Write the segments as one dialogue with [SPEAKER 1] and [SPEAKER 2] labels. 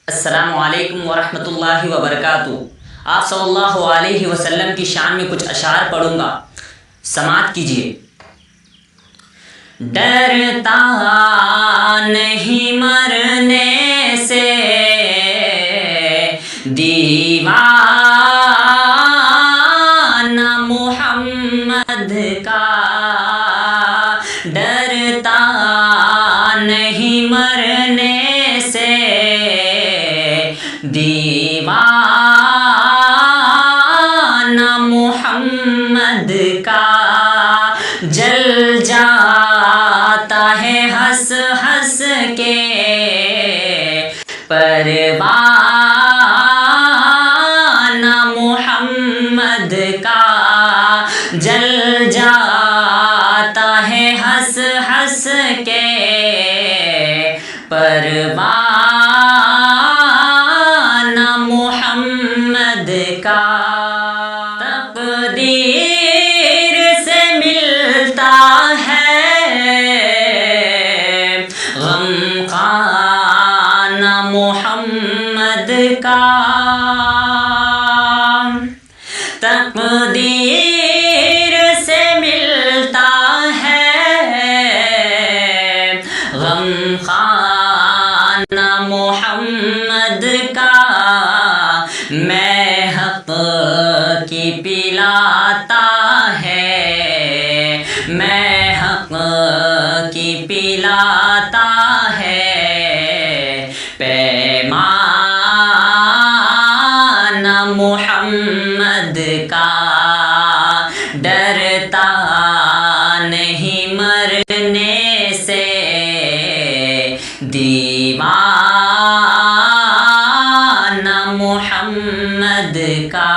[SPEAKER 1] السلام علیکم ورحمۃ اللہ وبرکاتہ۔ آپ صلی اللہ علیہ وسلم کی شان میں کچھ اشعار پڑھوں گا، سماعت کیجیے۔ ڈرتا نہیں مرنے سے دیوانہ محمد کا، ڈرتا نہیں مرنے سے دیوانہ محمد کا، جل جاتا ہے ہنس ہنس کے پروانہ محمد کا، جل جاتا ہے ہنس ہنس کے پروانہ محمد کا۔ تقدیر سے ملتا ہے غم خانہ محمد کا، تقدیر سے ملتا ہے غم خانہ محمد کا، میں حق کی پلاتا ہے، میں حق کی پلاتا ہے پیمانہ محمد کا، ڈرتا نہیں مرنے سے دیوانہ محمد کا،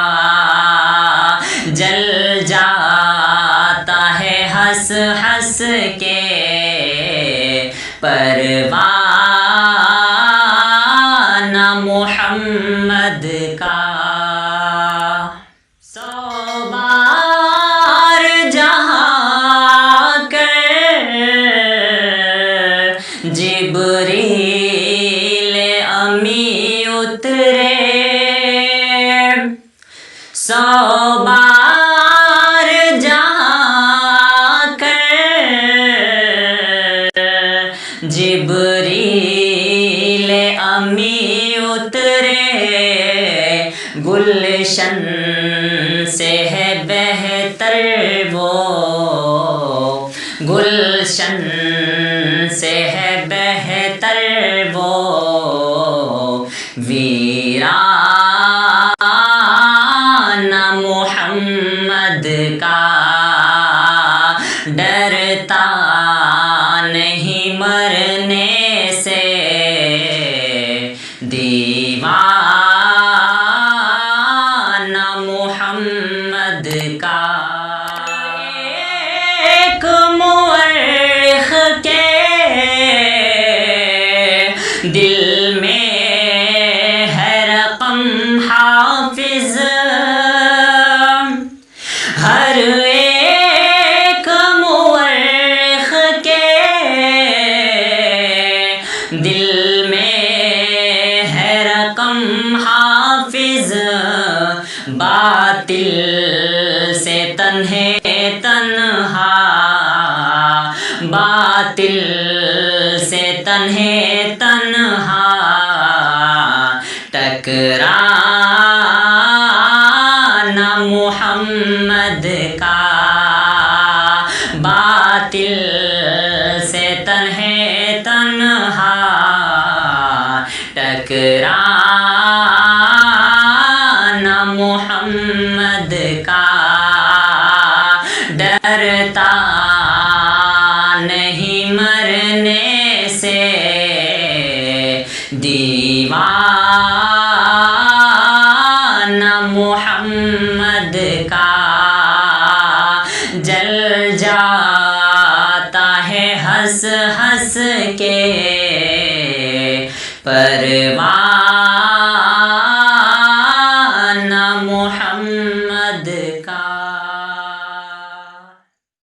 [SPEAKER 1] جل جاتا ہے ہنس ہنس کے پروانہ محمد کا۔ سو بار جہاں کر جبریل امی اترے، سو بار جہاں کر جبریل امی اترے، گلشن سے ہے بہتر وہ، گلشن سے ہے بہتر وہ ویرانہ محمد کا، ڈرتا نہیں مرنے سے دیوانہ محمد کا۔ ایک مورخ کے دل میں ہے رقم حافظ، ہر ایک مورخ کے دل میں ہے رقم حافظ، باطل سے تنہے تنہا، باطل سے تنہے تنہا ٹکرانا محمد کا، باطل سے تنہے تنہا ٹکرانا محمد کا، ڈرتا نہیں مرنے سے دیوانہ محمد کا، جل جاتا ہے ہنس ہنس کے پروانہ